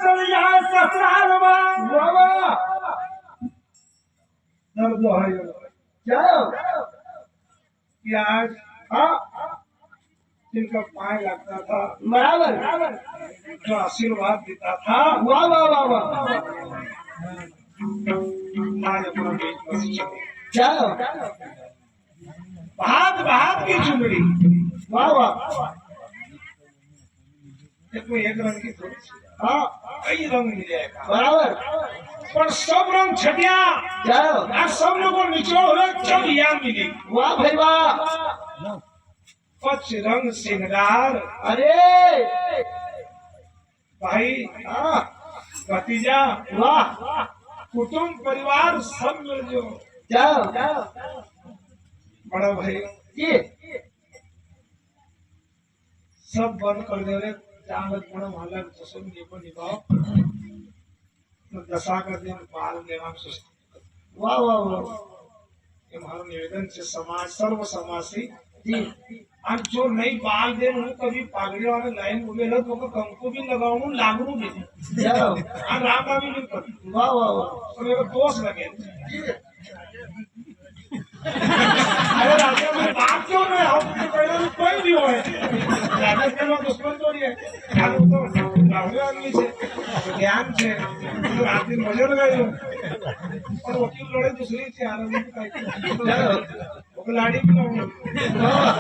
चल यहाँ ससुराल में बाबा दर्द है क्या कि आज हाँ जिनका पाए लगता था बराबर जो आशीर्वाद देता था वाह वाह वाह वाह आज अपना बीच बस चले क्या भात भात की चुनरी वाह वाह कोई एक रंग की थोड़ी सी हाँ कई रंग मिल जाएगा बराबर पर सब रंग छटिया क्या आज सब लोगों को निचोड़ हुए चढ़िया मिली वाह भाई वाह पच रंग सिंगार अरे भाई हाँ भतीजा वाह कुटुंब परिवार सब मिल जो क्या बड़ा भाई ये सब बंद कर दे रहे चांगत गुण माला जसम ये को निभाओ तो दशा का दिन बाल देवा सुस्त वाह वाह वाह ये हमारा निवेदन से समाज सर्व समासी जी आज जो नई बाल दे हूँ कभी पागड़ी वाले लाइन उगे तो कंकु भी लगाऊ लागू भी क्या आज राम भी कर वाह वाह वाह तो मेरे दोस्त लगे अरे राजा में बात क्यों नहीं हम पहले तो कोई भी हो राजा के लोग दुश्मन थोड़ी है आज तो राहुल आदमी से ज्ञान से तो रात दिन मजे लगाए और वकील लड़े दूसरी से आनंद वो लाड़ी भी ना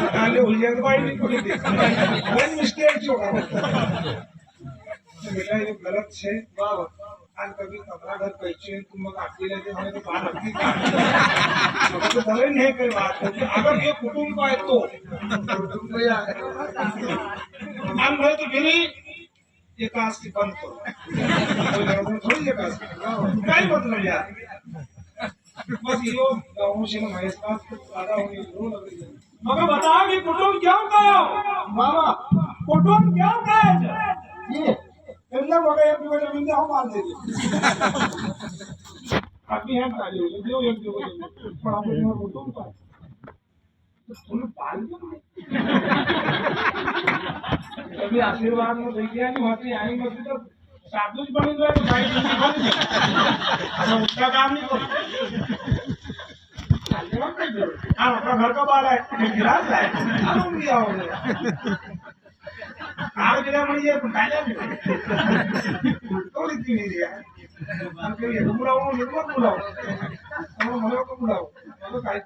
काले उलझन भाई नहीं कोई देख वन मिस्टेक जो मेरा ये गलत है वाह आज कभी कपड़ा घर पहचे तुम लोग आती रहते हमें तो बात रखती का तो भले नहीं कोई बात होती अगर ये कुटुंब का है तो हम रहे तो फिर ये कास्ट बंद करो थोड़ी एकादशी क्या मतलब यार बस ये गाँव से ना महेश का ज्यादा होने जरूर लग रही है मगर बताओ कि कुटुंब क्यों कहो वाह कुटुंब क्यों कहे ये इतना बड़ा एक दो जमीन दे हम मान देंगे अपनी हम खाली हो जो एक दो जमीन पर हम लोग कुटुंब का तुम पाल कभी आशीर्वाद में देख लिया नहीं होती आई मत तो साधु बन गए तो भाई अच्छा उसका काम नहीं करो हाँ अपना घर का बाल है गिरा है हम दिया हो गया आग गिरा मुझे पकाया थोड़ी सी नहीं दिया हम कहिए बुलाओ निर्मल बुलाओ हम मनो को बुलाओ तो काय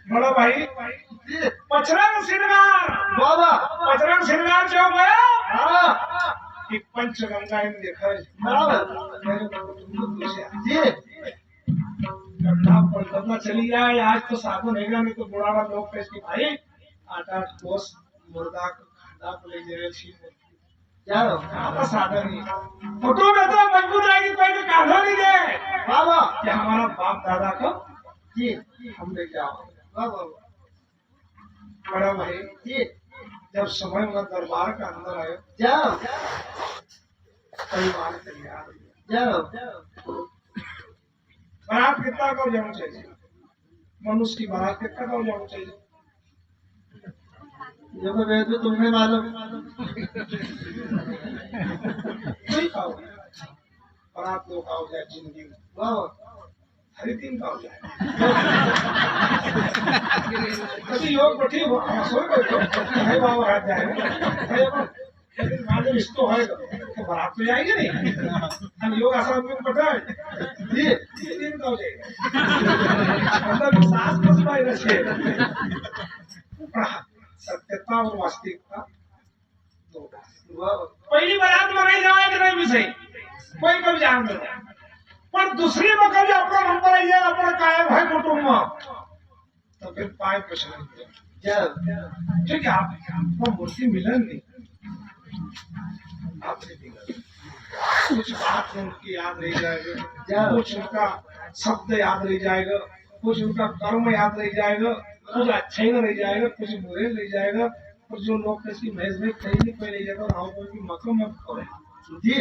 बड़ा भाई पचरंग श्रृंगार बाबा पचरंग श्रृंगार जो गया हाँ कि पंचगंगा इन देखा जी पता चली जाए आज तो साधु नहीं नहीं तो बुढ़ावा लोग कैसे भाई आटा ठोस मुर्गा खाना को ले जाए क्या आपका साधन नहीं फोटो में तो मजबूत रहेगी कोई भी काढ़ा नहीं दे बाबा कि हमारा बाप दादा को जी हम ले जाओ बाबा बड़ा भाई जी जब समय में दरबार का अंदर आए जाओ परिवार तैयार हो गया जाओ बारात कितना का जाना चाहिए मनुष्य की बारात कितना का जाना चाहिए जब मैं तो तुम्हें मालूम नहीं खाओ बारात दो खाओ जाए जिंदगी में वाह हर दिन खाओ जाए कभी योग बैठी हो सोई बैठो भाई बाबा हाथ जाए लेकिन मालूम इसको है तो बारात तो जाएगी नहीं हम योग आसान में पता है जी दिन खाओ जाएगा मतलब सास कसबाई रखे सत्यता और वास्तविकता दो पहली बारात में नहीं जाए कि नहीं भी सही कोई कभी जान दो पर दूसरी में कभी अपना नंबर आई है अपना कायम है कुटुंब तो फिर पाए प्रश्न क्योंकि आपको मूर्ति मिलन नहीं आपसे कुछ बात उनकी याद रह जाएगा कुछ उनका शब्द याद रह जाएगा कुछ उनका कर्म याद रह जाएगा कुछ अच्छा ही रह जाएगा कुछ बुरे रह जाएगा और जो लोग किसी महज में कहीं नहीं कोई ले जाएगा और हम कोई मकम मत करे जी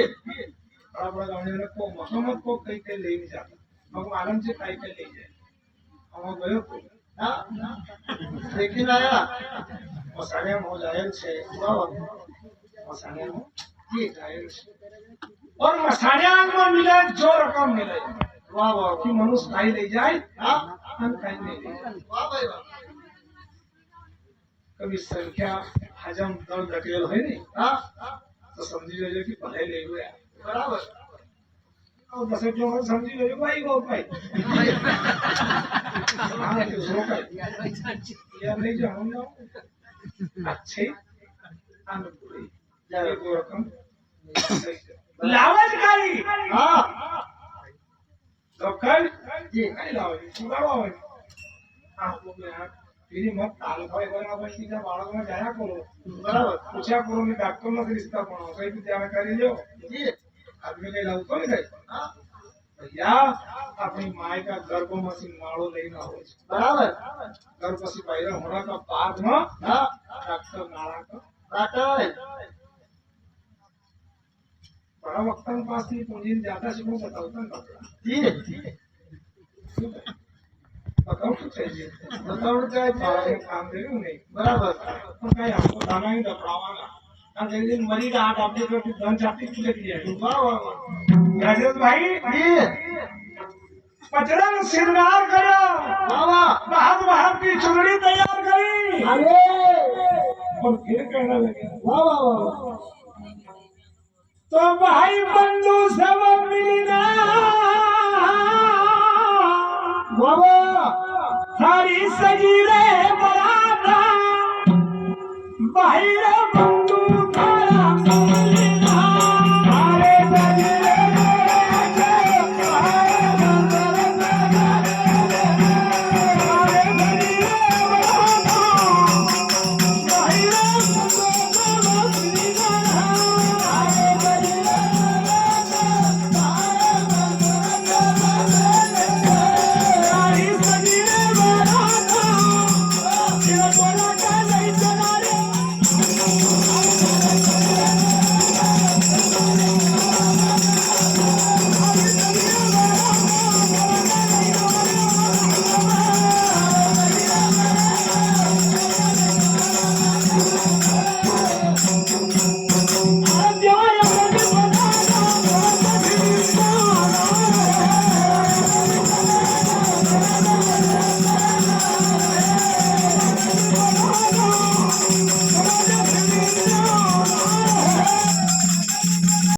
बड़ा बड़ा गाँव में को मकम मत को कहीं कहीं ले नहीं जाता हम आनंद से कहीं कहीं ले जाए हम गए तो लेकिन आया मसाले में हो जाए से मसाले में जी जाए और मसाण्यान में मिले जो रकम मिले वाह वाह कि मनुष्य खाई ले जाए हाँ हम खाई नहीं ले जाए वाह भाई वाह कभी संख्या हजम दर्द धकेल है नहीं हाँ तो समझी लीजिए कि पढ़ाई ले हुए बराबर और 10 किलो समझी लीजिए भाई वो भाई हाँ दूसरों का या नहीं जो हम लोग अच्छे अनुकूल ये दो रकम लावज करी हाँ तो कल जी नहीं लावज सुधारो आवे आप लोग यार तेरी मत ताल भाई बना बच्ची का बालक में जाया करो बराबर पूछा करो मैं डॉक्टर में रिश्ता बनाओ कहीं भी जानकारी लो जी आदमी कहीं लाऊ तो नहीं गए हाँ भैया अपनी माई का गर्भ मशीन नाड़ो लेना हो बराबर गर्भ मशीन पैदा होने का बाद में हाँ डॉक्टर नाड़ा का काटा बड़ा वक्त में पास थी पूंजी ज्यादा से मैं बताता हूँ डॉक्टर जी बताओ तो चाहिए बताओ क्या बाहर है में काम दे रहे नहीं बराबर तो कहीं हमको दाना ही दफड़ावाना ना कहीं दिन मरी का हाथ आपने तो धन चाहती की लगी है वाह वाह वाह राजेश भाई जी पचरंग श्रृंगार करो वाह वाह बाहर बाहर की चुनरी तैयार करी अरे और फिर कहने लगे वाह वाह वाह तो भाई बंधु सब मिलना वाह वाह थारी सजी